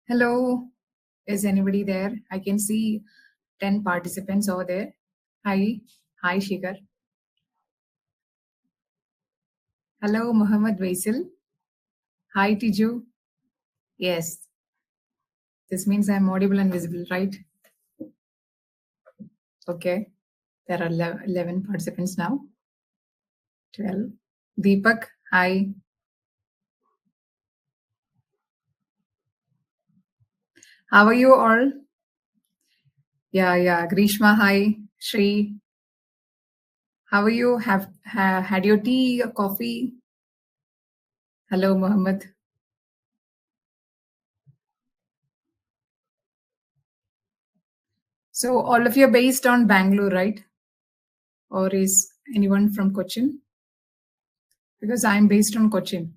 Hello, is anybody there? I can see 10 participants over there. Hi, hi Shikhar. Hello, Muhammad Vaisal. Hi, Tiju. Yes, this means I'm audible and visible, right? Okay, there are 11 participants now. 12. Deepak, hi. How are you all? Yeah. Grishma, hi. Shri, how are you? Have had your tea or coffee? Hello, Muhammad. So all of you are based on Bangalore, right? Or is anyone from Cochin? Because I'm based on Cochin.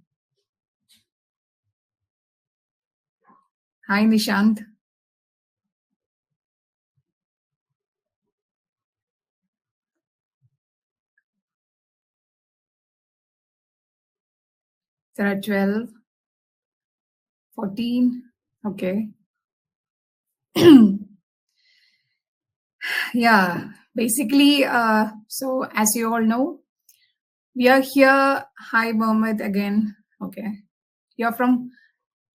Hi, Nishant. There are 12, 14. Okay. Yeah, basically, so as you all know, we are here. Hi, Mohammed again. Okay. You're from,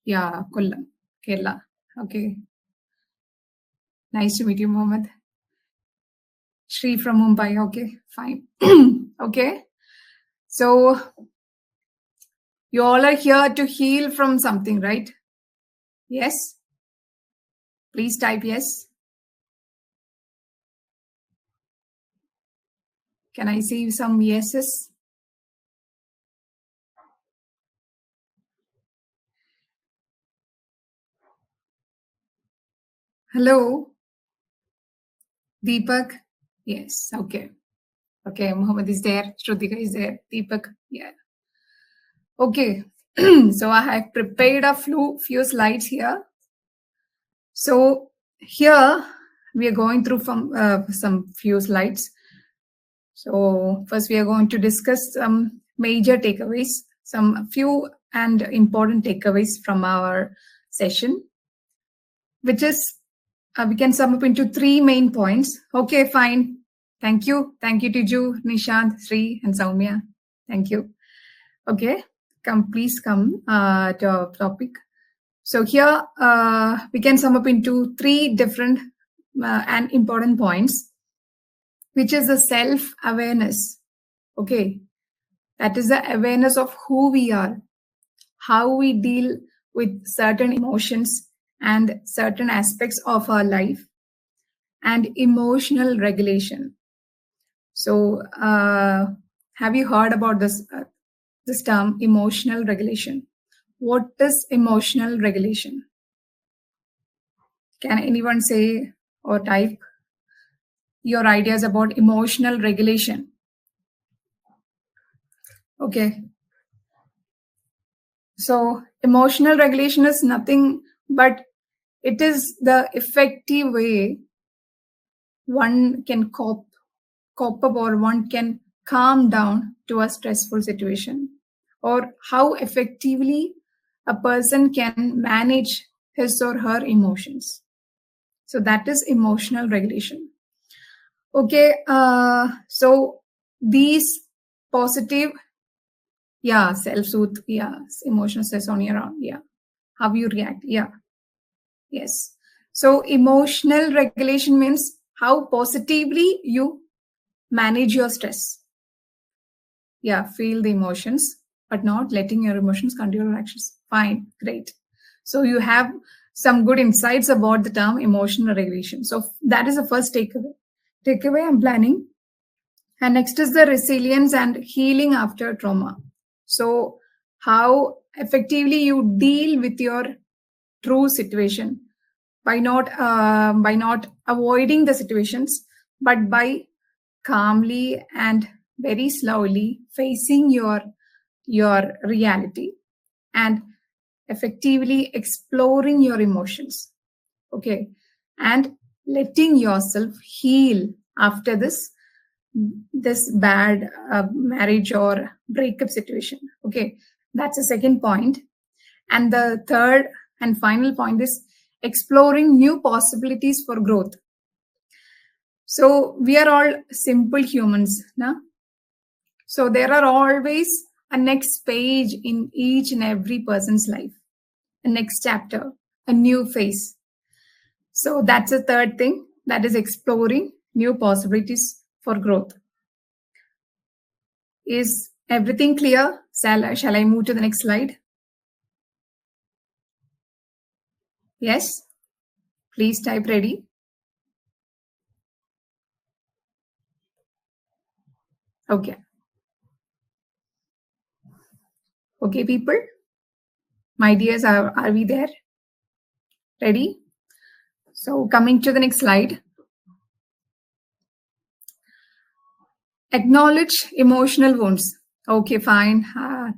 Kollam, Kerala. Okay. Nice to meet you, Mohammed. Shri from Mumbai. Okay, fine. Okay. So you all are here to heal from something, right? Yes. Please type yes. Can I see some yeses? Hello, Deepak. Yes, okay. Okay, Muhammad is there. Shrutika is there. Deepak, yeah. Okay, so I have prepared a few slides here. So here we are going through some few slides. So first we are going to discuss some major takeaways, some few and important takeaways from our session, which is we can sum up into 3 main points. Okay, fine. Thank you. Thank you, Tiju, Nishant, Sri, and Saumya. Thank you. Okay, please come to our topic. So here we can sum up into 3 different and important points, which is the self-awareness. Okay, that is the awareness of who we are, how we deal with certain emotions and certain aspects of our life, and emotional regulation. So have you heard about this term, emotional regulation? What is emotional regulation? Can anyone say or type your ideas about emotional regulation? Okay. So emotional regulation is nothing but it is the effective way one can cope up, or one can calm down to a stressful situation, or how effectively a person can manage his or her emotions. So that is emotional regulation. Okay, so these positive, self-soothe, emotional stress on your own, how you react, yes. So emotional regulation means how positively you manage your stress. Feel the emotions, but not letting your emotions control your actions. Fine, great. So you have some good insights about the term emotional regulation. So that is the first takeaway I'm planning. And next is the resilience and healing after trauma. So how effectively you deal with your true situation by not avoiding the situations, but by calmly and very slowly facing your reality and effectively exploring your emotions. Okay, and letting yourself heal after this bad marriage or breakup situation. Okay, that's the second point. And the third And final point is exploring new possibilities for growth. So we are all simple humans, na? So there are always a next page in each and every person's life, a next chapter, a new phase. So that's the third thing, that is exploring new possibilities for growth. Is everything clear? Shall I move to the next slide? Yes? Please type ready. Okay. Okay, people? My dears, are we there? Ready? So coming to the next slide. Acknowledge emotional wounds. Okay, fine.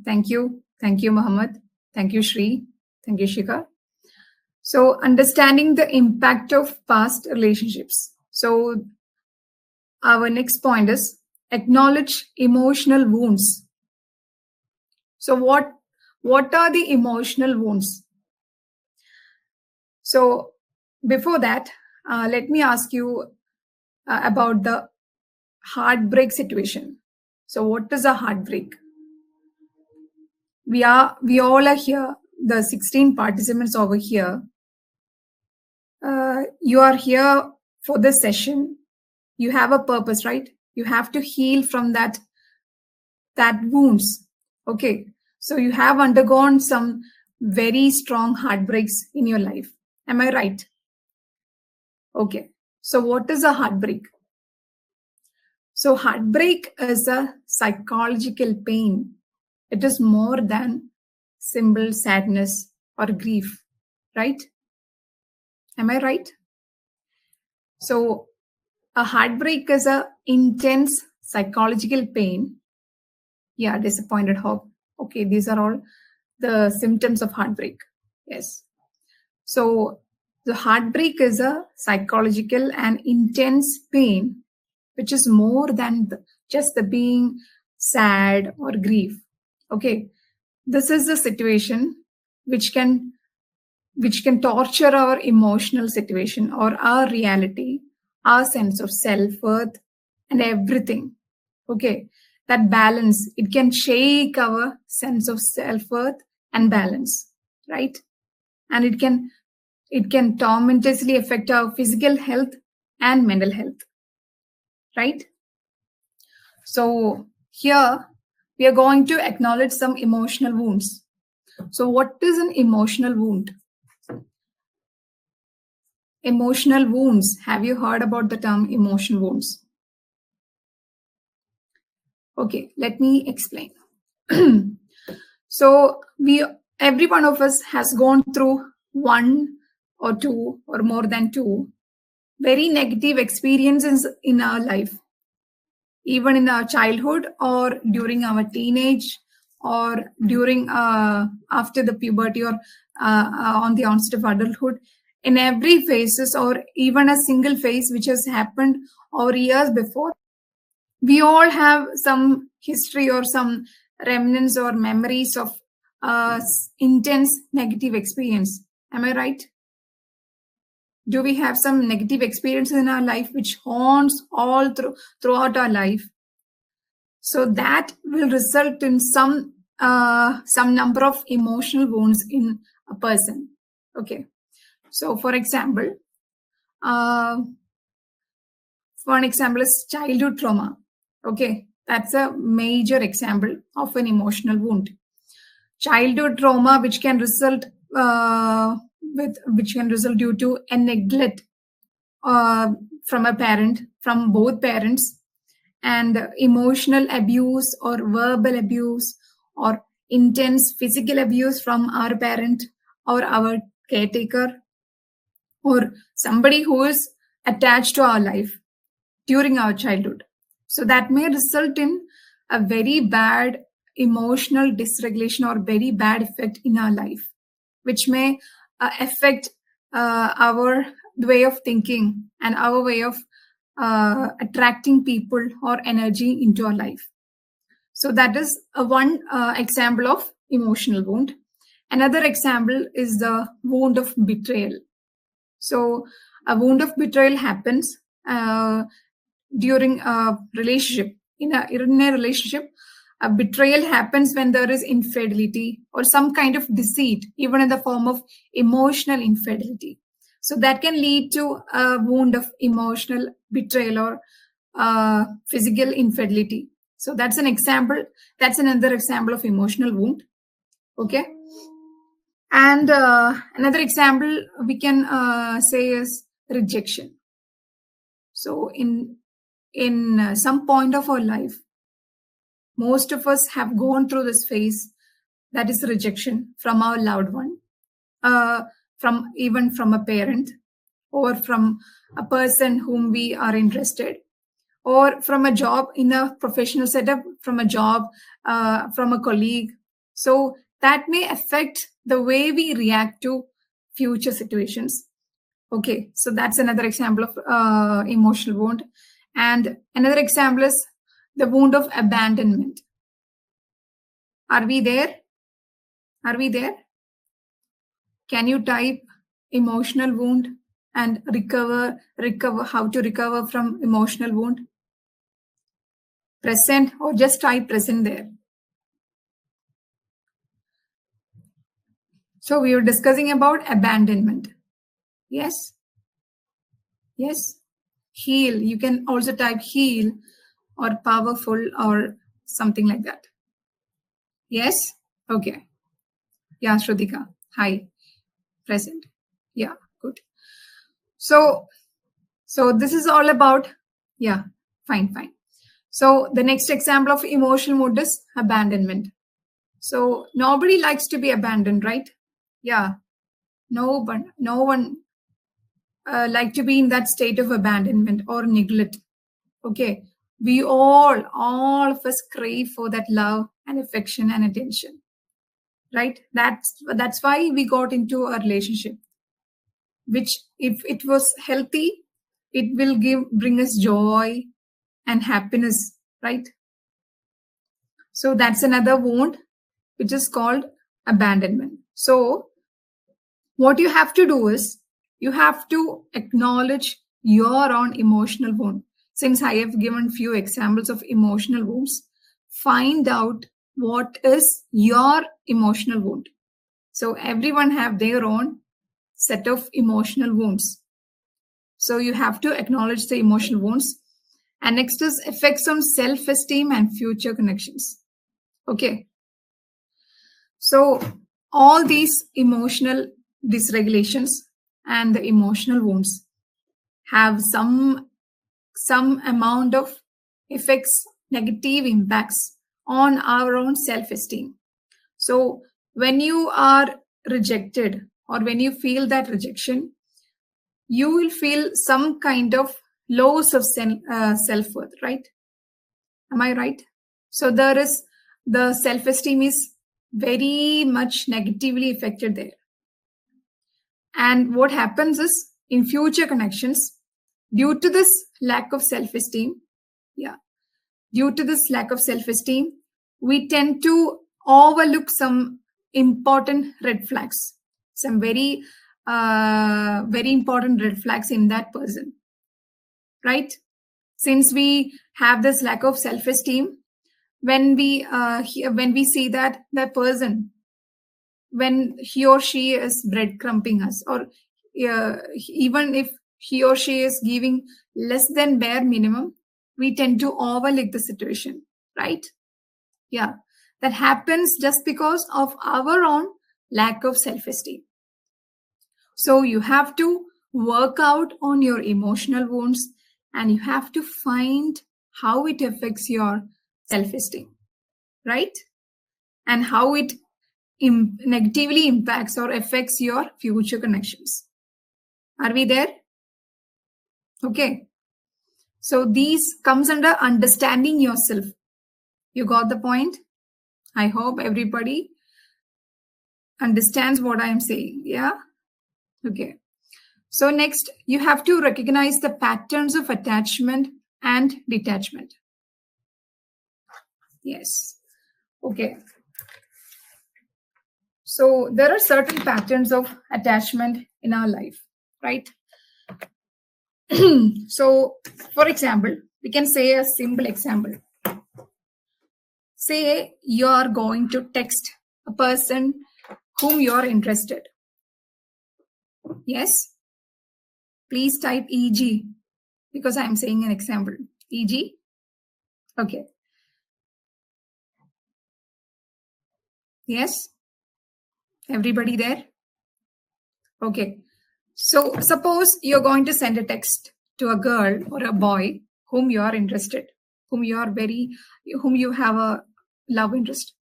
Thank you. Thank you, Muhammad. Thank you, Shri. Thank you, Shika. So understanding the impact of past relationships. So our next point is acknowledge emotional wounds. So what are the emotional wounds? So before that, let me ask you about the heartbreak situation. So what is a heartbreak? We all are here, the 16 participants over here. You are here for this session. You have a purpose, right? You have to heal from that wounds. Okay. So you have undergone some very strong heartbreaks in your life. Am I right? Okay. So what is a heartbreak? So heartbreak is a psychological pain. It is more than simple sadness or grief, right? Am I right? So a heartbreak is a intense psychological pain. Yeah, disappointed, hope. Okay, these are all the symptoms of heartbreak. Yes. So the heartbreak is a psychological and intense pain, which is more than just the being sad or grief. Okay. This is a situation which can torture our emotional situation or our reality, our sense of self-worth and everything. Okay. That balance, it can shake our sense of self-worth and balance, right? And it can tormentously affect our physical health and mental health, right? So here we are going to acknowledge some emotional wounds. So what is an emotional wound? Emotional wounds. Have you heard about the term emotional wounds? Okay, let me explain. So every one of us has gone through one or two or more than two very negative experiences in our life, even in our childhood or during our teenage or during after the puberty or on the onset of adulthood. In every phases or even a single phase which has happened over years before, we all have some history or some remnants or memories of intense negative experience. Am I right? Do we have some negative experiences in our life which haunts all throughout our life? So that will result in some number of emotional wounds in a person. Okay. So for example, one example is childhood trauma. Okay. That's a major example of an emotional wound. Childhood trauma, which can result due to a neglect from a parent, from both parents, and emotional abuse or verbal abuse or intense physical abuse from our parent or our caretaker or somebody who is attached to our life during our childhood. So that may result in a very bad emotional dysregulation or very bad effect in our life, which may affect our way of thinking and our way of attracting people or energy into our life. So that is one example of emotional wound. Another example is the wound of betrayal. So a wound of betrayal happens during a relationship. In a relationship, a betrayal happens when there is infidelity or some kind of deceit, even in the form of emotional infidelity. So that can lead to a wound of emotional betrayal or physical infidelity. So that's an example. That's another example of emotional wound. Okay. And another example we can say is rejection. So in some point of our life, most of us have gone through this phase, that is rejection from our loved one, from a parent, or from a person whom we are interested, or from a job in a professional setup, from a job, from a colleague. So that may affect the way we react to future situations. Okay, so that's another example of emotional wound. And another example is the wound of abandonment. Are we there? Are we there? Can you type emotional wound and recover, how to recover from emotional wound? Present, or just type present there. So we were discussing about abandonment. Yes? Yes? Heal. You can also type heal or powerful or something like that. Yes? Okay. Yeah, Shrutika. Hi. Present. Yeah, good. So this is all about, yeah, fine. So the next example of emotional mood is abandonment. So nobody likes to be abandoned, right? Yeah. No one like to be in that state of abandonment or neglect. Okay. We all of us crave for that love and affection and attention. Right? That's why we got into a relationship, which if it was healthy, it will bring us joy and happiness, right? So that's another wound, which is called abandonment. So what you have to do is you have to acknowledge your own emotional wound. Since I have given few examples of emotional wounds, find out what is your emotional wound. So everyone have their own set of emotional wounds. So you have to acknowledge the emotional wounds. And next is effects on self-esteem and future connections. Okay. So all these emotional dysregulations and the emotional wounds have some amount of effects, negative impacts on our own self-esteem. So when you are rejected or when you feel that rejection, you will feel some kind of loss of self-worth, right? Am I right? So there is, the self-esteem is very much negatively affected there. And what happens is, in future connections, due to this lack of self-esteem, we tend to overlook some important red flags, some very important red flags in that person, right? Since we have this lack of self-esteem, when we see that the person, when he or she is breadcrumbing us, or even if he or she is giving less than bare minimum, we tend to overlook the situation, right? Yeah, that happens just because of our own lack of self-esteem. So you have to work out on your emotional wounds, and you have to find how it affects your self-esteem, right? And how it negatively impacts or affects your future connections. Are we there? Okay. So these comes under understanding yourself. You got the point? I hope everybody understands what I am saying. Yeah? Okay. So next, you have to recognize the patterns of attachment and detachment. Yes. Okay. So there are certain patterns of attachment in our life, right? So, for example, we can say a simple example. Say you are going to text a person whom you are interested. Yes? Please type EG because I am saying an example. EG? Okay. Yes? Everybody there? Okay. So suppose you're going to send a text to a girl or a boy whom you are interested, whom you have a love interest.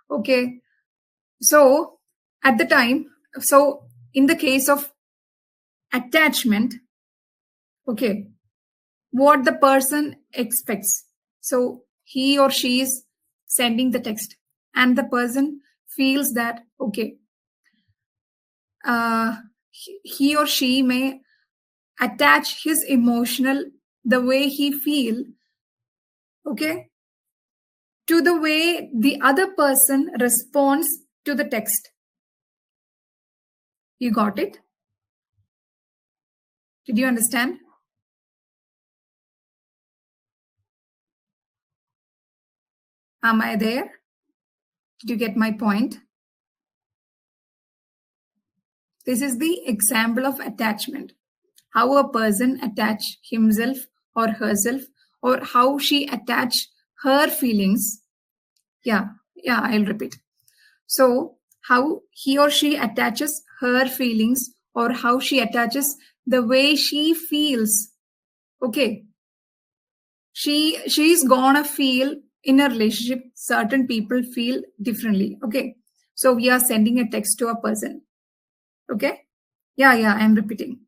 Okay. So at the time, so in the case of attachment, okay, what the person expects. So he or she is sending the text and the person feels that, okay, he or she may attach his emotional, the way he feel, okay, to the way the other person responds to the text. You got it? Did you understand? Am I there? Did you get my point? This is the example of attachment. How a person attach himself or herself, or how she attach her feelings. Yeah, I'll repeat. So how he or she attaches her feelings, or how she attaches the way she feels. Okay. She's gonna feel in a relationship, certain people feel differently. Okay. So we are sending a text to a person. Okay. Yeah, I'm repeating.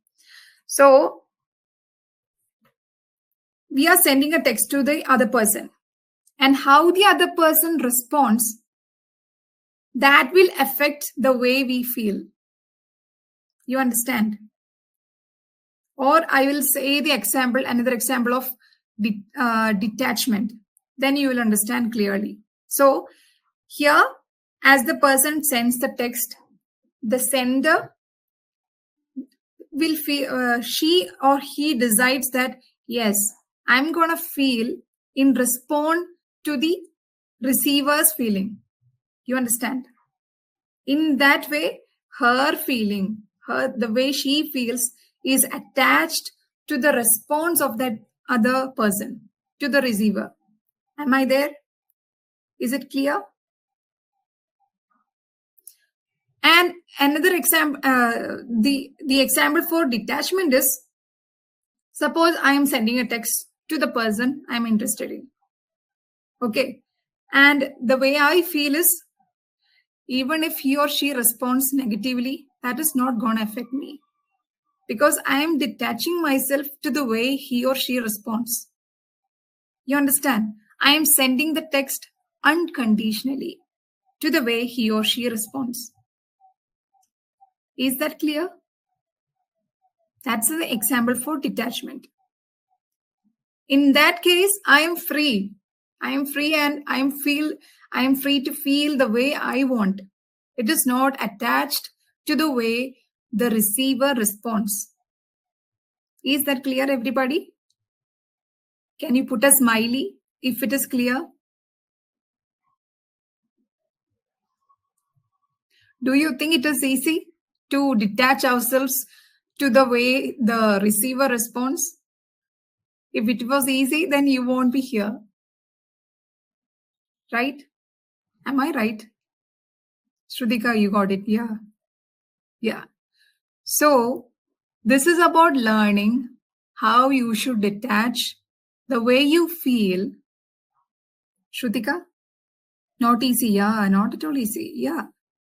So we are sending a text to the other person, and how the other person responds, that will affect the way we feel. You understand? Or I will say the example, another example of detachment. Then you will understand clearly. So here, as the person sends the text, the sender will feel, she or he decides that, yes, I'm going to feel in response to the receiver's feeling. You understand? In that way, her feeling, the way she feels is attached to the response of that other person, to the receiver. Am I there? Is it clear? And another example, the example for detachment is, suppose I am sending a text to the person I'm interested in. Okay. And the way I feel is, even if he or she responds negatively, that is not going to affect me, because I am detaching myself to the way he or she responds. You understand? I am sending the text unconditionally to the way he or she responds. Is that clear? That's the example for detachment. In that case, I am free. I am free, and I am free to feel the way I want. It is not attached to the way the receiver responds. Is that clear, everybody? Can you put a smiley if it is clear? Do you think it is easy to detach ourselves to the way the receiver responds? If it was easy, then you won't be here. Right? Am I right? Shrutika, you got it. Yeah. So this is about learning how you should detach the way you feel. Shrutika? Not easy. Yeah, not at all easy. Yeah,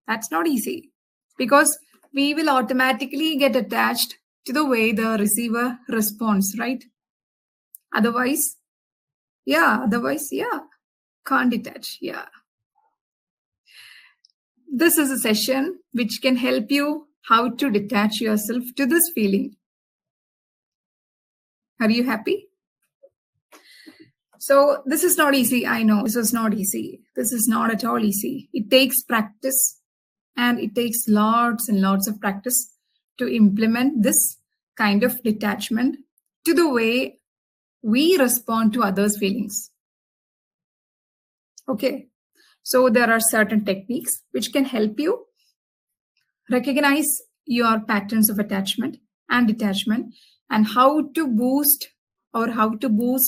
that's not easy, because we will automatically get attached to the way the receiver responds, right? Otherwise, yeah, can't detach. Yeah. This is a session which can help you how to detach yourself to this feeling. Are you happy? So this is not easy. I know this is not easy. This is not at all easy. It takes practice. and it takes lots and lots of practice to implement this kind of detachment to the way we respond to others' feelings. Okay, so there are certain techniques which can help you recognize your patterns of attachment and detachment, and how to boost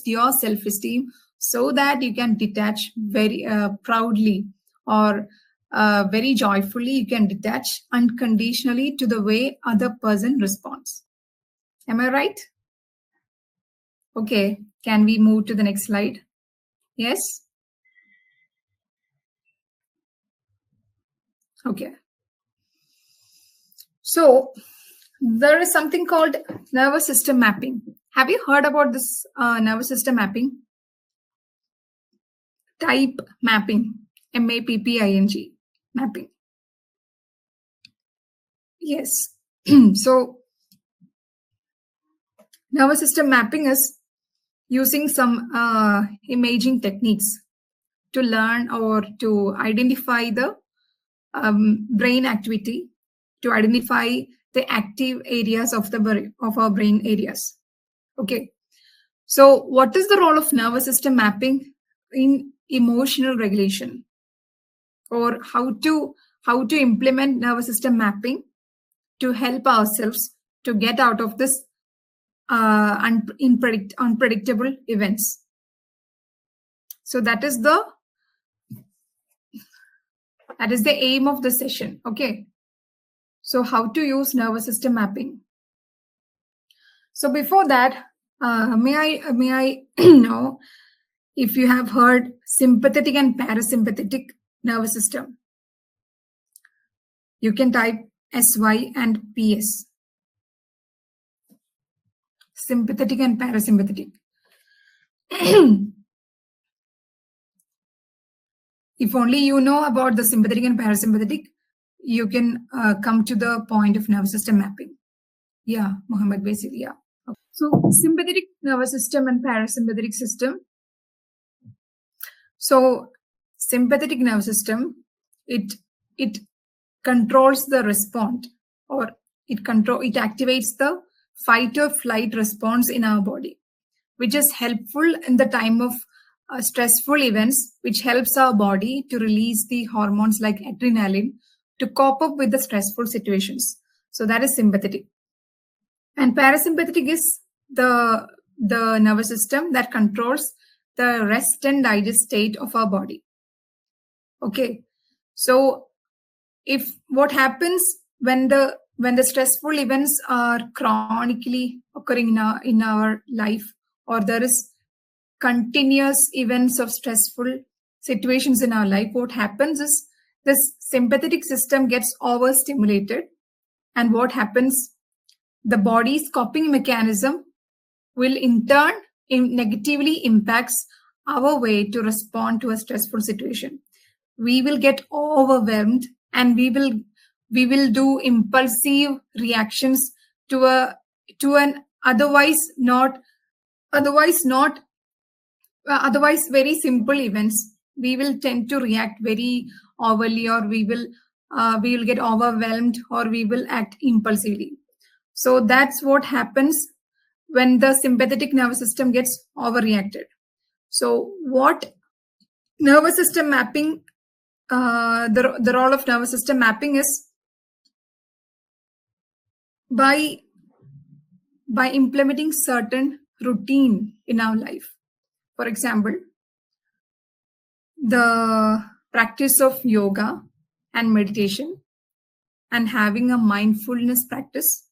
your self-esteem so that you can detach very proudly, or very joyfully. You can detach unconditionally to the way other person responds. Am I right? Okay, can we move to the next slide? Yes. Okay, so there is something called nervous system mapping. Have you heard about this nervous system mapping? Type mapping, MAPPING, mapping. Yes. So nervous system mapping is using some imaging techniques to learn or to identify the brain activity, to identify the active areas of our brain areas. Okay. So what is the role of nervous system mapping in emotional regulation, or how to implement nervous system mapping to help ourselves to get out of this unpredictable events? So that is the aim of the session. Okay, so how to use nervous system mapping. So before that, may I know if you have heard sympathetic and parasympathetic nervous system? You can type SY and PS. Sympathetic and parasympathetic. If only you know about the sympathetic and parasympathetic, you can come to the point of nervous system mapping. Yeah, Mohammed, basically, yeah. Okay. So sympathetic nervous system and parasympathetic system. So sympathetic nervous system, it controls the response, or it activates the fight or flight response in our body, which is helpful in the time of stressful events, which helps our body to release the hormones like adrenaline to cope up with the stressful situations. So that is sympathetic. And parasympathetic is the nervous system that controls the rest and digest state of our body. Okay, so if what happens when the stressful events are chronically occurring in our life, or there is continuous events of stressful situations in our life, what happens is this sympathetic system gets overstimulated, and what happens, the body's coping mechanism will in turn negatively impacts our way to respond to a stressful situation. We will get overwhelmed, and we will do impulsive reactions to an otherwise very simple events. We will tend to react very overly, or we will get overwhelmed, or we will act impulsively. So that's what happens when the sympathetic nervous system gets overreacted. So what nervous system mapping, the role of nervous system mapping is by implementing certain routine in our life. For example, the practice of yoga and meditation, and having a mindfulness practice,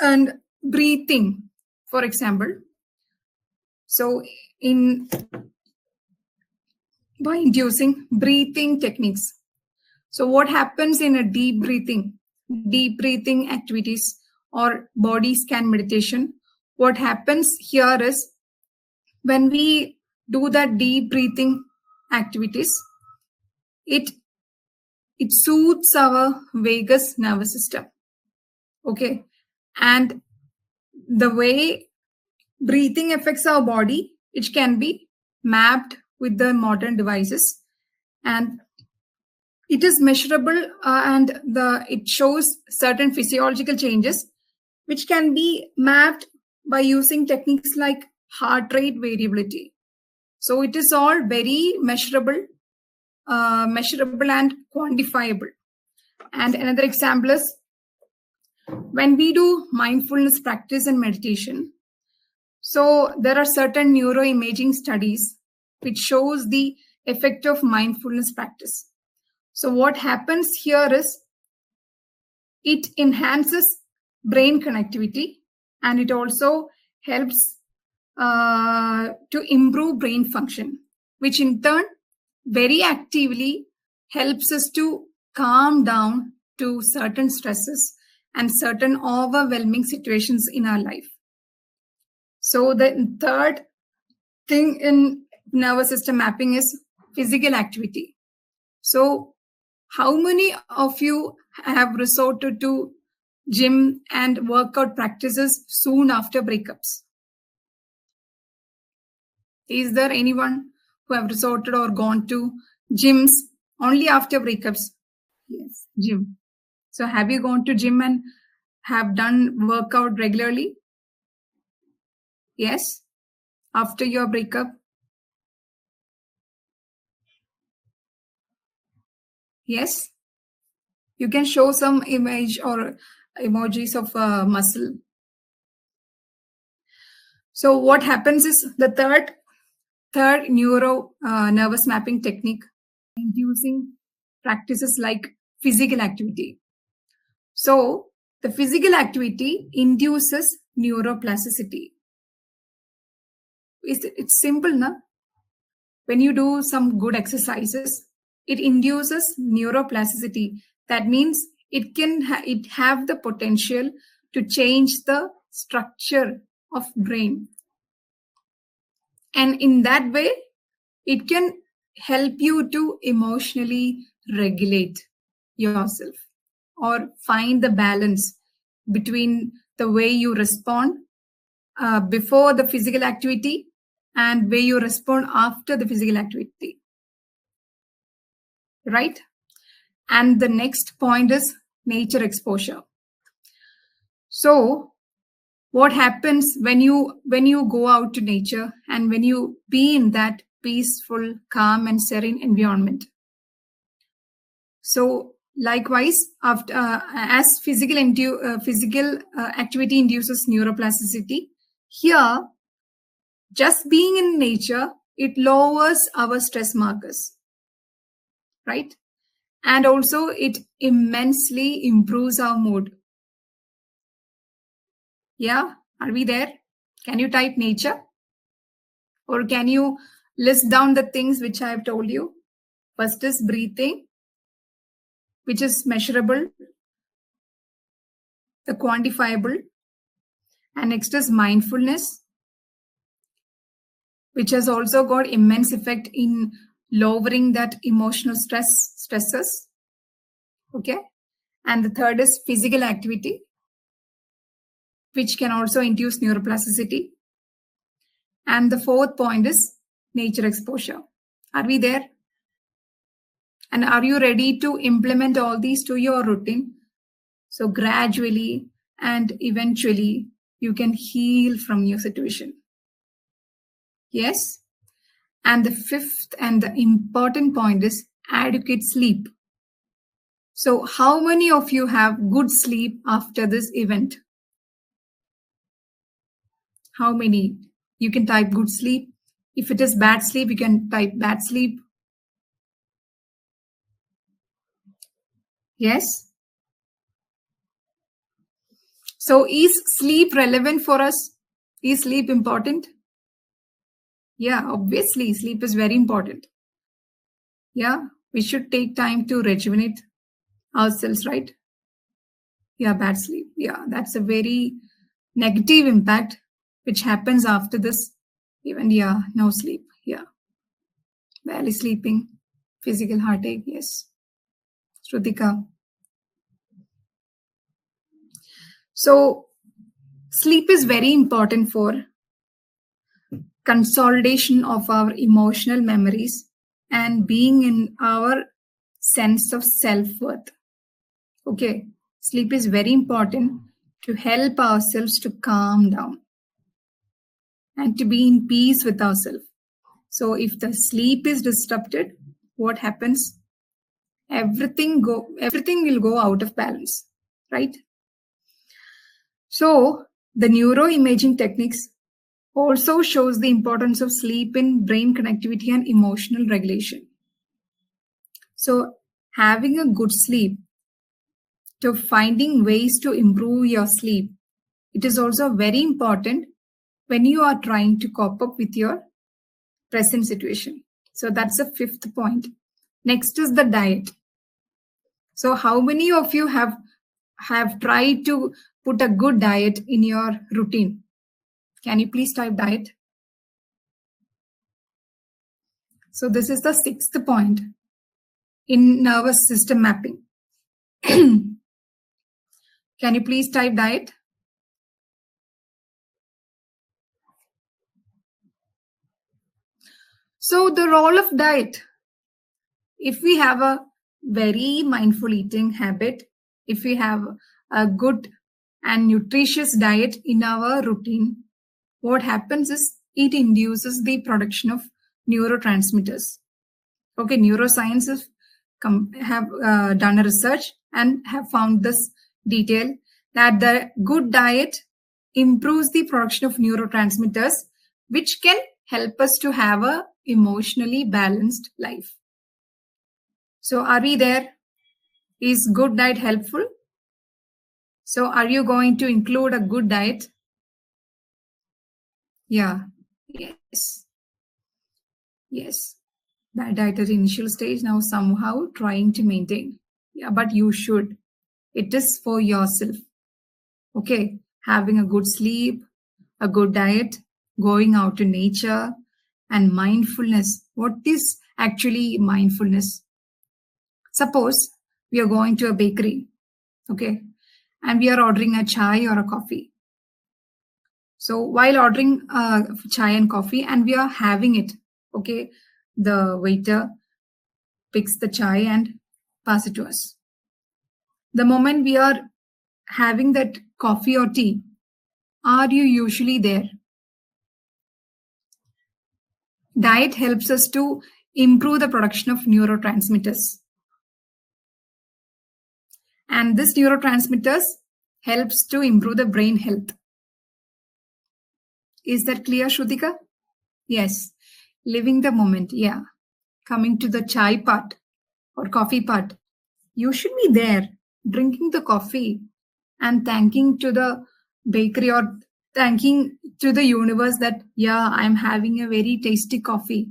and breathing, for example. So by inducing breathing techniques. So what happens in a deep breathing activities, or body scan meditation, what happens here is, when we do that deep breathing activities, it soothes our vagus nervous system. Okay, and the way breathing affects our body, it can be mapped with the modern devices, and It is measurable and it shows certain physiological changes which can be mapped by using techniques like heart rate variability. So it is all very measurable and quantifiable. And another example is when we do mindfulness practice and meditation. So there are certain neuroimaging studies which shows the effect of mindfulness practice. So what happens here is it enhances brain connectivity and it also helps to improve brain function, which in turn very actively helps us to calm down to certain stresses and certain overwhelming situations in our life. So the third thing in nervous system mapping is physical activity. So how many of you have resorted to gym and workout practices soon after breakups? Is there anyone who have resorted or gone to gyms only after breakups? Yes, gym. So have you gone to gym and have done workout regularly? Yes, after your breakup? Yes. You can show some image or emojis of muscle. So what happens is the third nervous mapping technique inducing practices like physical activity. So the physical activity induces neuroplasticity. It's simple, na? When you do some good exercises, it induces neuroplasticity. That means it can have the potential to change the structure of brain. And in that way, it can help you to emotionally regulate yourself or find the balance between the way you respond before the physical activity and way you respond after the physical activity. Right? And the next point is nature exposure. So what happens when you go out to nature and when you be in that peaceful, calm and serene environment? So likewise, after as physical activity induces neuroplasticity, here just being in nature, it lowers our stress markers, right? And also it immensely improves our mood. Yeah, are we there? Can you type nature? Or can you list down the things which I have told you? First is breathing, which is measurable, the quantifiable. And next is mindfulness, which has also got immense effect in lowering that emotional stresses. Okay. And the third is physical activity, which can also induce neuroplasticity. And the fourth point is nature exposure. Are we there? And are you ready to implement all these to your routine? So gradually and eventually you can heal from your situation. Yes. And the fifth and the important point is adequate sleep. So how many of you have good sleep after this event? How many? You can type good sleep. If it is bad sleep, you can type bad sleep. Yes. So is sleep relevant for us? Is sleep important? Yeah, obviously sleep is very important. Yeah, we should take time to rejuvenate ourselves, right? Yeah, bad sleep. Yeah, that's a very negative impact which happens after this. Even, yeah, no sleep. Yeah, barely sleeping, physical heartache. Yes. Shrutika. So sleep is very important for consolidation of our emotional memories and being in our sense of self-worth. Okay, sleep is very important to help ourselves to calm down and to be in peace with ourselves. So if the sleep is disrupted, what happens? Everything will go out of balance, right? So the neuroimaging techniques also shows the importance of sleep in brain connectivity and emotional regulation. So having a good sleep, to finding ways to improve your sleep, it is also very important when you are trying to cope up with your present situation. So that's the fifth point. Next is the diet. So how many of you have tried to put a good diet in your routine? Can you please type diet? So this is the sixth point in nervous system mapping. Can you please type diet? So the role of diet, if we have a very mindful eating habit, if we have a good and nutritious diet in our routine, what happens is it induces the production of neurotransmitters. Okay, neuroscience have done a research and have found this detail that the good diet improves the production of neurotransmitters, which can help us to have a emotionally balanced life. So are we there? Is good diet helpful? So are you going to include a good diet? Yeah. Yes. Yes. That diet at initial stage, now somehow trying to maintain. Yeah, but you should. It is for yourself. Okay. Having a good sleep, a good diet, going out to nature, and mindfulness. What is actually mindfulness? Suppose we are going to a bakery, okay, and we are ordering a chai or a coffee. So while ordering chai and coffee and we are having it, okay, the waiter picks the chai and pass it to us. The moment we are having that coffee or tea, are you usually there? Diet helps us to improve the production of neurotransmitters. And this neurotransmitters helps to improve the brain health. Is that clear, Shrutika? Yes. Living the moment. Yeah. Coming to the chai part or coffee part. You should be there drinking the coffee and thanking to the bakery or thanking to the universe that, yeah, I'm having a very tasty coffee.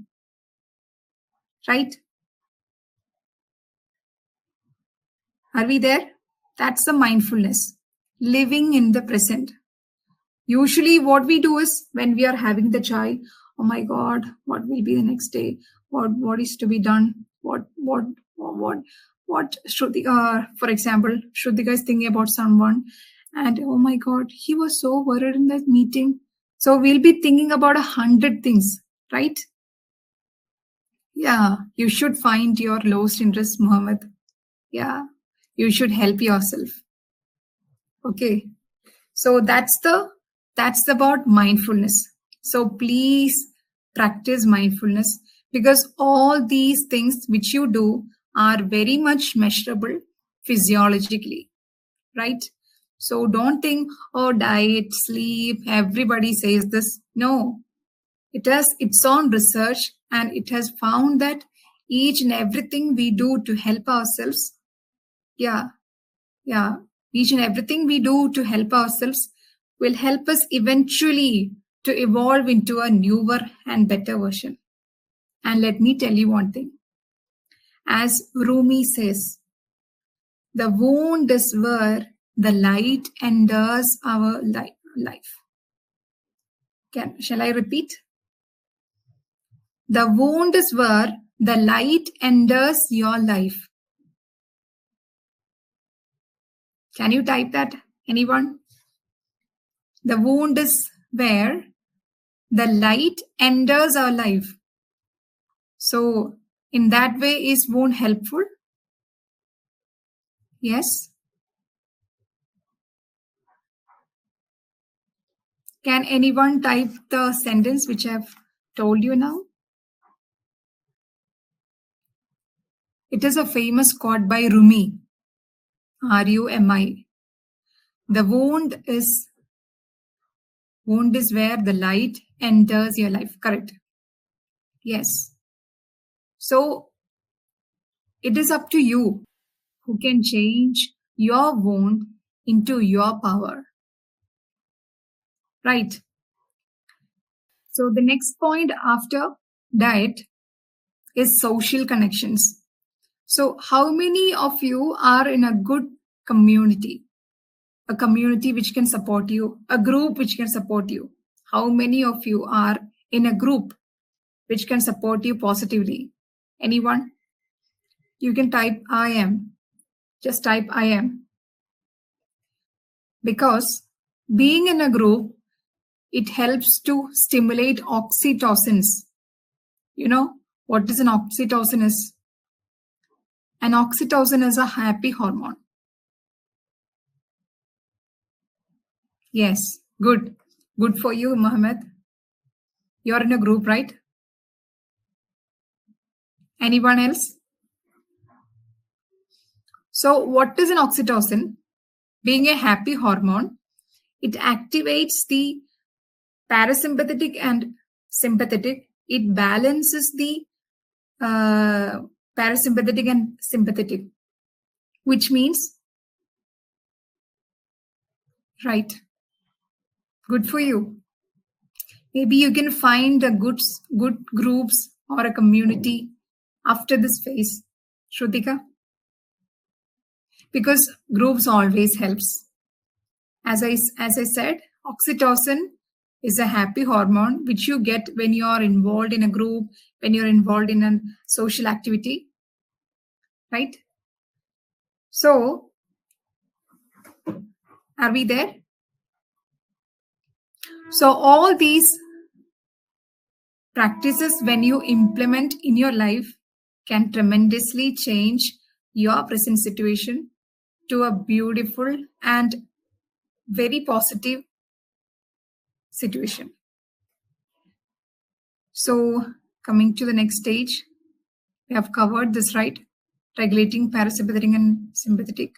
Right? Are we there? That's the mindfulness. Living in the present. Usually what we do is when we are having the chai, oh my God, what will be the next day? What is to be done? What Shruti, for example, Shrutika is thinking about someone and oh my God, he was so worried in that meeting. So we'll be thinking about 100 things, right? Yeah, you should find your lowest interest, Muhammad. Yeah, you should help yourself. Okay. So that's about mindfulness. So please practice mindfulness because all these things which you do are very much measurable physiologically, right? So don't think, oh, diet, sleep, everybody says this. No, it has its own research and it has found that each and everything we do to help ourselves, yeah, each and everything we do to help ourselves will help us eventually to evolve into a newer and better version. And let me tell you one thing. As Rumi says, the wound is where the light enters our life. Shall I repeat? The wound is where the light enters your life. Can you type that? Anyone? The wound is where the light enters our life. So in that way, is wound helpful? Yes. Can anyone type the sentence which I've told you now? It is a famous quote by Rumi. Rumi. The wound is where the light enters your life. Correct. Yes. So it is up to you who can change your wound into your power. Right. So the next point after diet is social connections. So how many of you are in a good community? A community which can support you, a group which can support you. How many of you are in a group which can support you positively? Anyone? You can type I am. Just type I am. Because being in a group, it helps to stimulate oxytocins. You know what is an oxytocin is? An oxytocin is a happy hormone. Yes, good. Good for you, Mohammed. You're in a group, right? Anyone else? So what is an oxytocin? Being a happy hormone, it activates the parasympathetic and sympathetic. It balances the parasympathetic and sympathetic, which means, right, good for you. Maybe you can find a good groups or a community after this phase, Shrutika, because groups always helps. As I said, oxytocin is a happy hormone which you get when you are involved in a group, when you're involved in a social activity, right? So, are we there? So all these practices, when you implement in your life, can tremendously change your present situation to a beautiful and very positive situation. So coming to the next stage, we have covered this, right? Regulating parasympathetic and sympathetic.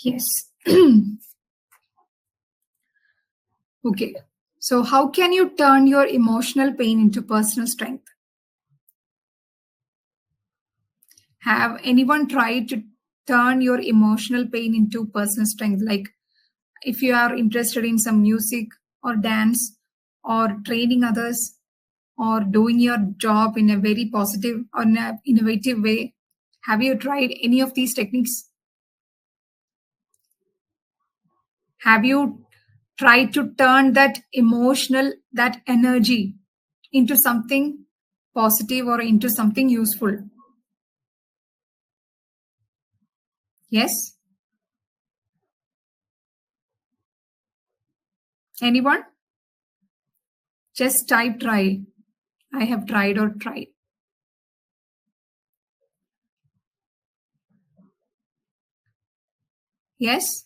Yes. Okay. So how can you turn your emotional pain into personal strength? Have anyone tried to turn your emotional pain into personal strength? Like if you are interested in some music or dance or training others or doing your job in a very positive or innovative way, have you tried any of these techniques? Have you tried to turn that emotional, that energy into something positive or into something useful? Yes? Anyone? Just type try. I have tried or tried. Yes?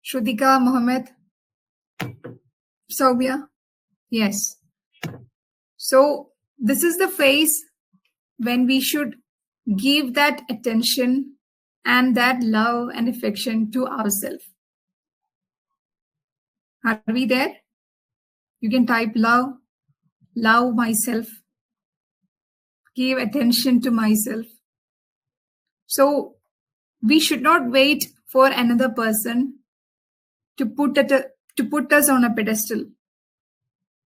Shrutika, Mohammed, Soubya? Yes. So this is the phase when we should give that attention and that love and affection to ourselves. Are we there? You can type love myself, give attention to myself. So we should not wait for another person to put us on a pedestal.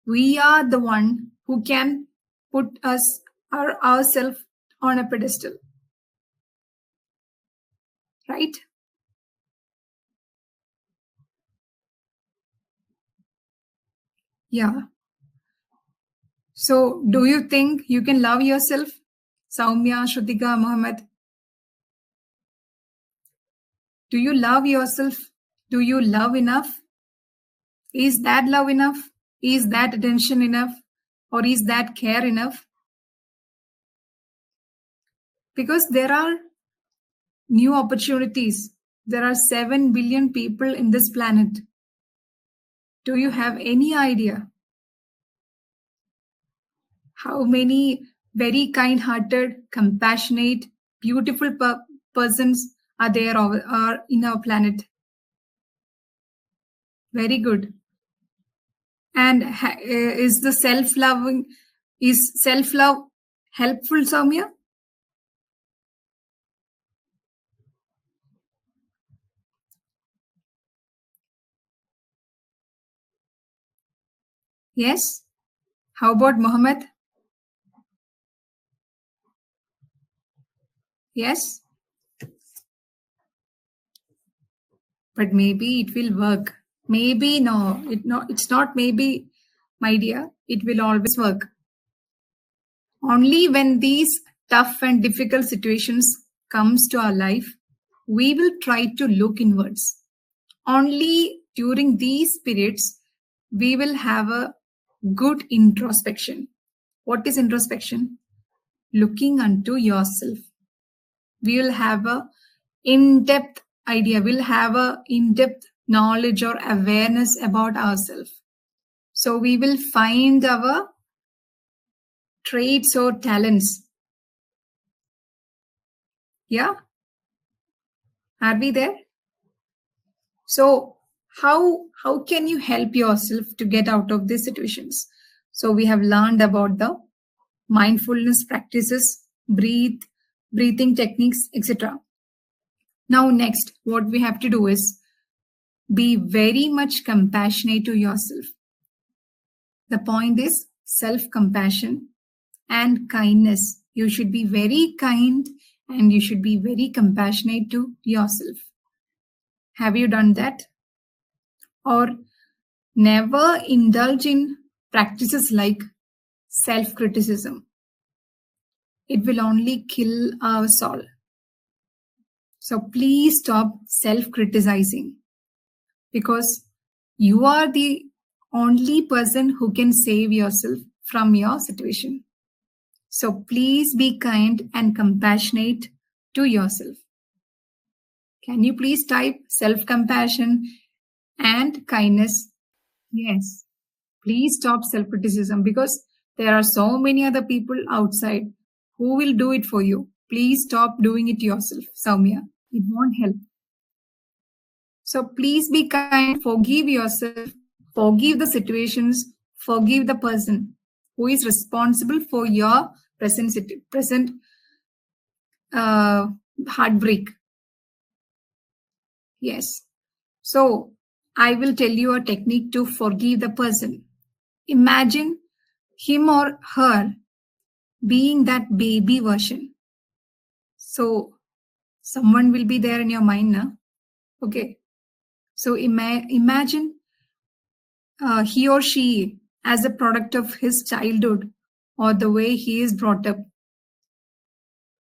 We are the one who can put ourselves on a pedestal. Right? Yeah. So do you think you can love yourself? Soumya, Shrutika, Mohammed. Do you love yourself? Do you love enough? Is that love enough? Is that attention enough? Or is that care enough? Because there are new opportunities. There are 7 billion people in this planet. Do you have any idea how many very kind-hearted, compassionate, beautiful persons are there are in our planet? Very good. And is self-love helpful, Soumya? Yes. How about Mohammed? Yes. But maybe it will work. Maybe no. It's not maybe, my dear. It will always work. Only when these tough and difficult situations comes to our life, we will try to look inwards. Only during these periods, we will have a good introspection. What is introspection? Looking unto yourself. We will have a in-depth idea. We'll have a in-depth knowledge or awareness about ourselves. So we will find our traits or talents. Yeah? Are we there? So how can you help yourself to get out of these situations? So we have learned about the mindfulness practices, breathing techniques, etc. Now next, what we have to do is be very much compassionate to yourself. The point is self-compassion and kindness. You should be very kind and you should be very compassionate to yourself. Have you done that? Or never indulge in practices like self-criticism. It will only kill our soul. So please stop self-criticizing, because you are the only person who can save yourself from your situation. So please be kind and compassionate to yourself. Can you please type self-compassion and kindness? Yes. Please stop self-criticism, because there are so many other people outside who will do it for you. Please stop doing it yourself, Soumya. It won't help. So please be kind, forgive yourself, forgive the situations, forgive the person who is responsible for your present heartbreak. Yes. So I will tell you a technique to forgive the person. Imagine him or her being that baby version. So someone will be there in your mind now. Okay. So imagine he or she as a product of his childhood or the way he is brought up.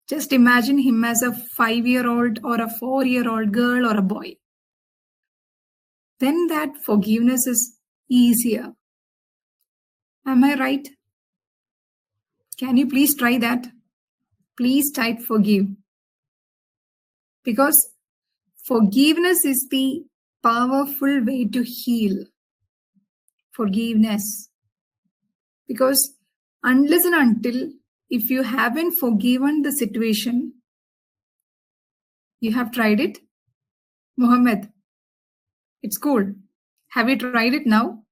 Just imagine him as a 5-year-old or a 4-year-old girl or a boy. Then that forgiveness is easier. Am I right? Can you please try that? Please type forgive. Because forgiveness is the powerful way to heal. Forgiveness. Because unless and until, if you haven't forgiven the situation, you have tried it? Mohammed, it's cool. Have you tried it now?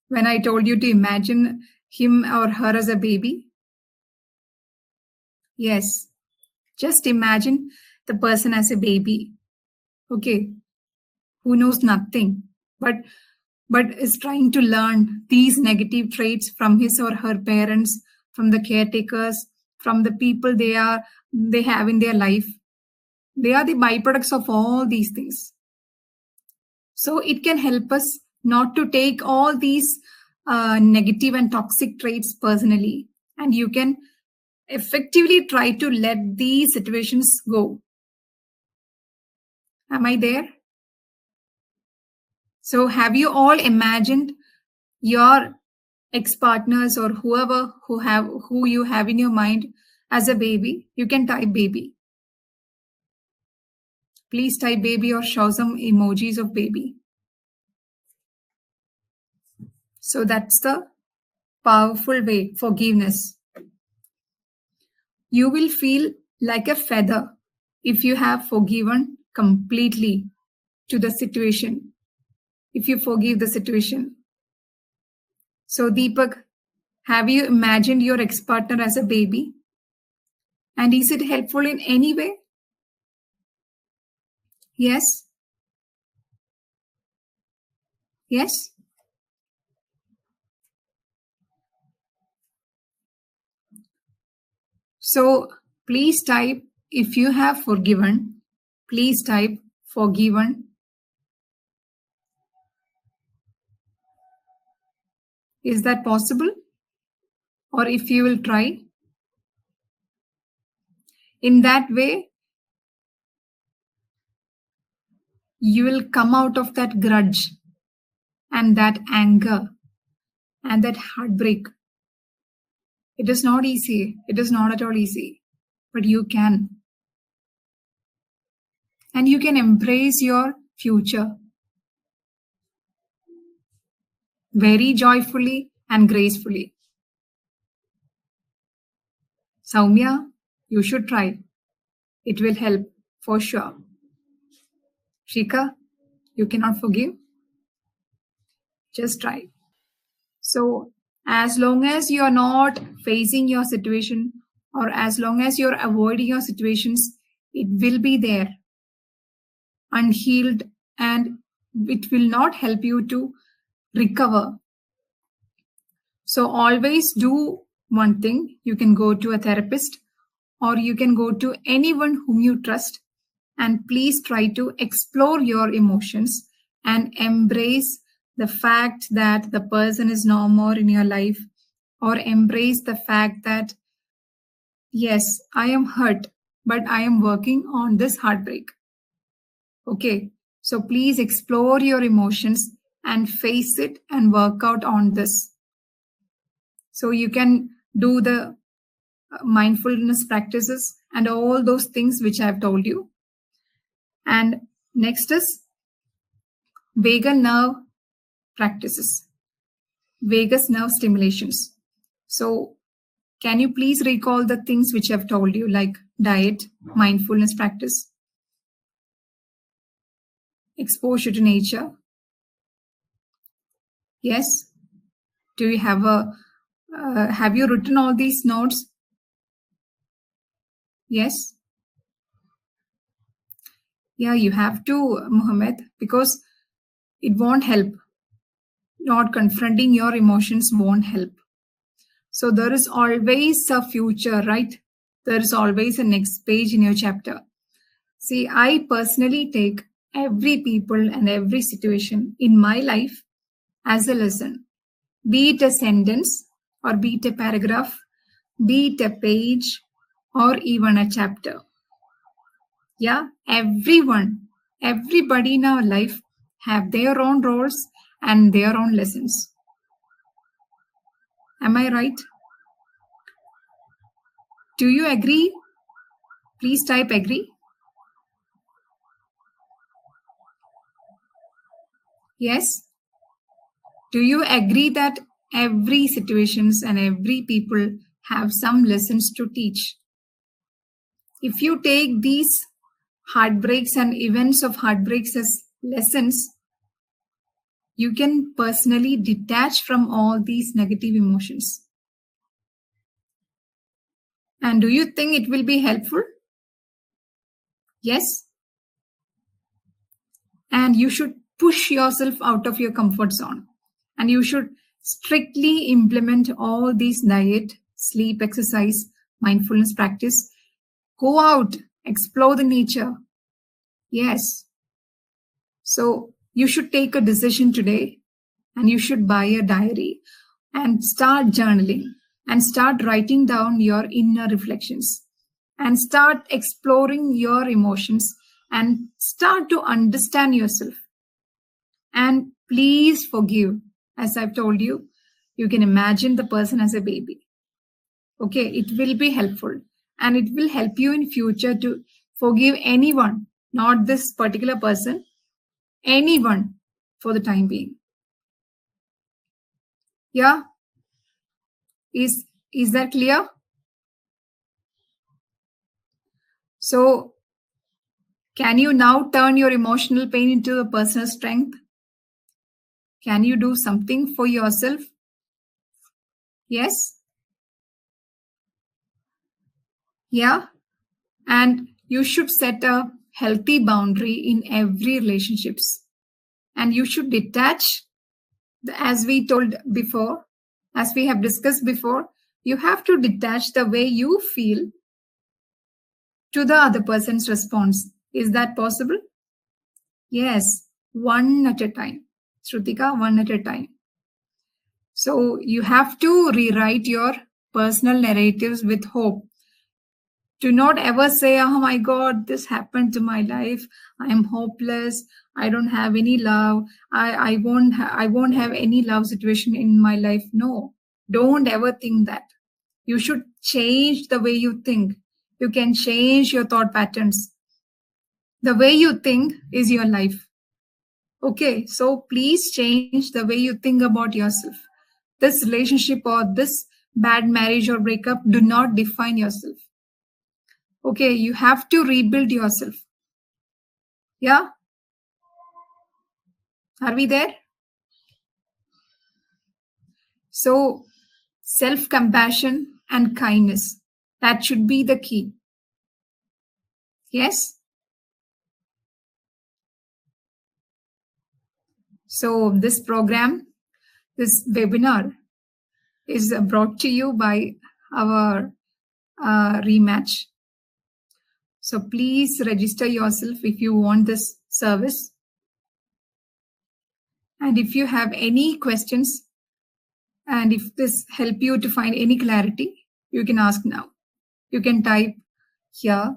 When I told you to imagine him or her as a baby? Yes. Just imagine the person as a baby. Okay. Who knows nothing, but is trying to learn these negative traits from his or her parents, from the caretakers, from the people they have in their life. They are the byproducts of all these things. So it can help us not to take all these negative and toxic traits personally, and you can effectively try to let these situations go. Am I there? So have you all imagined your ex-partners or whoever who you have in your mind as a baby? You can type baby. Please type baby or show some emojis of baby. So that's the powerful way, forgiveness. You will feel like a feather if you have forgiven completely to the situation, if you forgive the situation. So Deepak, have you imagined your ex-partner as a baby? And is it helpful in any way? Yes? Yes? So please type, if you have forgiven, please type forgiven. Is that possible? Or if you will try, in that way, you will come out of that grudge and that anger and that heartbreak. It is not easy. It is not at all easy. But you can. And you can embrace your future very joyfully and gracefully. Soumya, you should try. It will help for sure. Shika, you cannot forgive? Just try. So, as long as you are not facing your situation or as long as you're avoiding your situations, it will be there, unhealed, and it will not help you to recover. So, always do one thing. You can go to a therapist or you can go to anyone whom you trust, and please try to explore your emotions and embrace the fact that the person is no more in your life, or embrace the fact that, yes, I am hurt, but I am working on this heartbreak. Okay, so please explore your emotions and face it and work out on this. So you can do the mindfulness practices and all those things which I've told you. And next is vagus nerve practices, vagus nerve stimulations. So can you please recall the things which I've told you, like diet, mindfulness practice, exposure to nature? Yes? Do you have you written all these notes? Yes? Yeah, you have to, Mohammed, because it won't help. Not confronting your emotions won't help. So there is always a future, right? There is always a next page in your chapter. See, I personally take every people and every situation in my life as a lesson, be it a sentence or be it a paragraph, be it a page or even a chapter. Yeah, everybody in our life have their own roles and their own lessons. Am I right? Do you agree? Please type agree. Yes? Do you agree that every situations and every people have some lessons to teach? If you take these heartbreaks and events of heartbreaks as lessons, you can personally detach from all these negative emotions. And do you think it will be helpful? Yes? And you should push yourself out of your comfort zone. And you should strictly implement all these diet, sleep, exercise, mindfulness practice. Go out, explore the nature. Yes. So you should take a decision today and you should buy a diary and start journaling. and start writing down your inner reflections and start exploring your emotions and start to understand yourself. And please forgive. As I've told you, you can imagine the person as a baby. Okay, it will be helpful and it will help you in future to forgive anyone, not this particular person, anyone for the time being. Yeah, is that clear? So can you now turn your emotional pain into a personal strength? Can you do something for yourself? Yes? Yeah? And you should set a healthy boundary in every relationships. And you should detach, as we told before, as we have discussed before, you have to detach the way you feel to the other person's response. Is that possible? Yes, one at a time. Shrutika, one at a time. So you have to rewrite your personal narratives with hope. Do not ever say, oh my God, this happened to my life. I am hopeless. I don't have any love. I won't have any love situation in my life. No, don't ever think that. You should change the way you think. You can change your thought patterns. The way you think is your life. Okay, so please change the way you think about yourself. This relationship or this bad marriage or breakup do not define yourself. Okay, you have to rebuild yourself. Yeah? Are we there? So, self-compassion and kindness, that should be the key. Yes? So, this program, this webinar is brought to you by our Rematch. So, please register yourself if you want this service. And if you have any questions, and if this help you to find any clarity, you can ask now. You can type here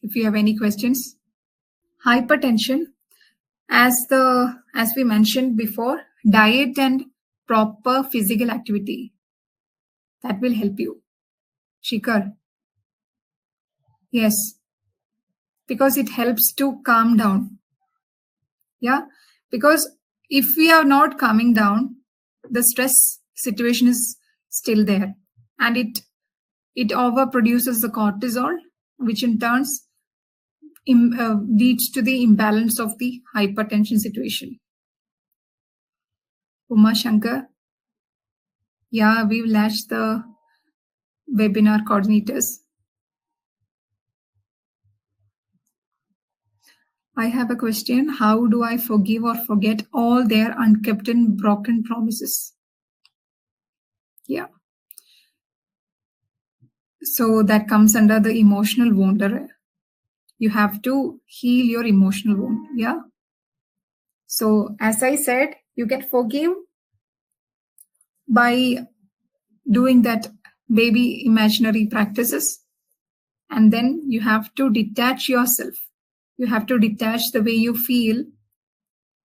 if you have any questions. Hypertension, as we mentioned before, diet and proper physical activity, that will help you. Shikhar. Yes. Because it helps to calm down. Yeah. Because if we are not calming down, the stress situation is still there. And it overproduces the cortisol, which in turns leads to the imbalance of the hypertension situation. Uma Shankar, yeah, we've latched the webinar coordinators. I have a question. How do I forgive or forget all their unkept and broken promises? Yeah. So that comes under the emotional wound. You have to heal your emotional wound. Yeah. So as I said, you can forgive by doing that baby imaginary practices. And then you have to detach yourself. You have to detach the way you feel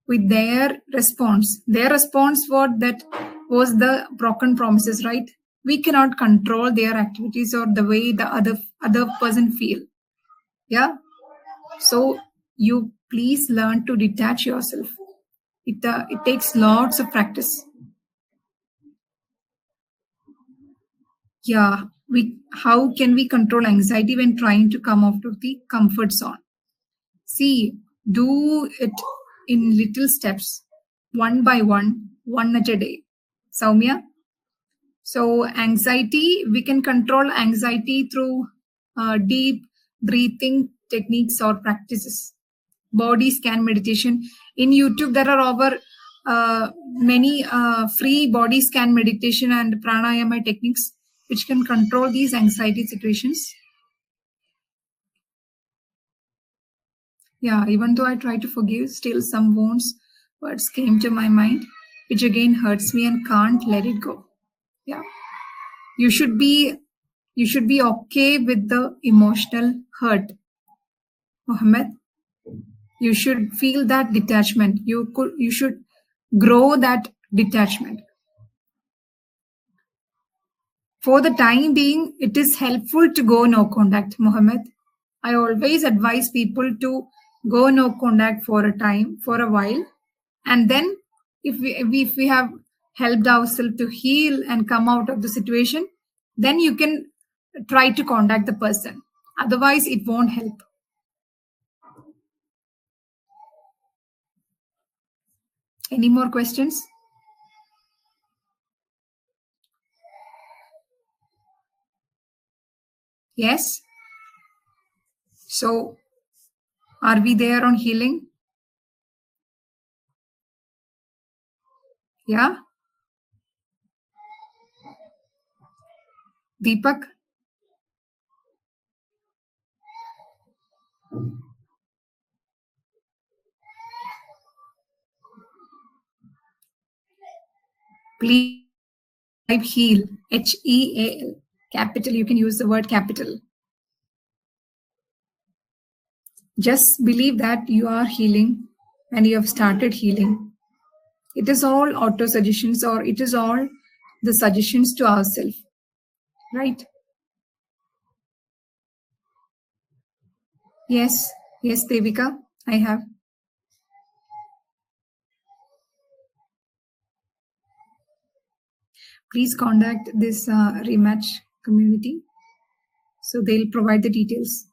with their response. Their response was the broken promises, right? We cannot control their activities or the way the other person feel. Yeah. So you please learn to detach yourself. It takes lots of practice. Yeah. How can we control anxiety when trying to come out of the comfort zone? See, do it in little steps, one by one at a day. Soumya? So anxiety, we can control anxiety through deep breathing techniques or practices. Body scan meditation. In YouTube, there are over many free body scan meditation and pranayama techniques which can control these anxiety situations. Yeah, even though I try to forgive, still some words came to my mind, which again hurts me and can't let it go. Yeah. You should be okay with the emotional hurt, Mohammed. You should feel that detachment. You should grow that detachment. For the time being, it is helpful to go no contact, Mohammed. I always advise people to go no contact for a while, and then if we have helped ourselves to heal and come out of the situation, then you can try to contact the person. Otherwise, it won't help. Any more questions? Yes. So, are we there on healing? Yeah. Deepak? Please type heal. HEAL. Capital. You can use the word capital. Just believe that you are healing and you have started healing. It is all auto suggestions, or it is all the suggestions to ourselves, right? Yes, yes, Devika, I have. Please contact this Rematch community, so they'll provide the details.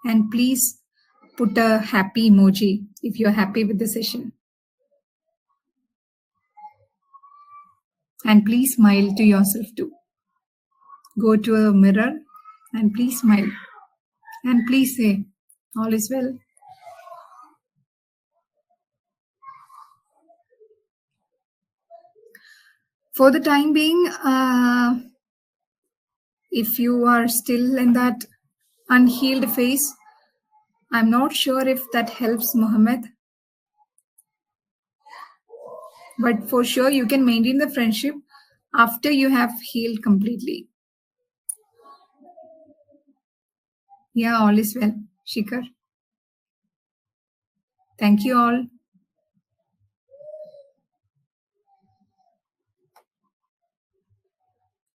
And please put a happy emoji if you're happy with the session. And please smile to yourself too. Go to a mirror and please smile. And please say, all is well. For the time being, if you are still in that unhealed phase, I'm not sure if that helps, Mohammed. But for sure, you can maintain the friendship after you have healed completely. Yeah, all is well, Shikhar. Thank you all.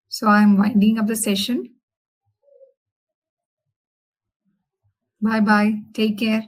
So I'm winding up the session. Bye bye. Take care.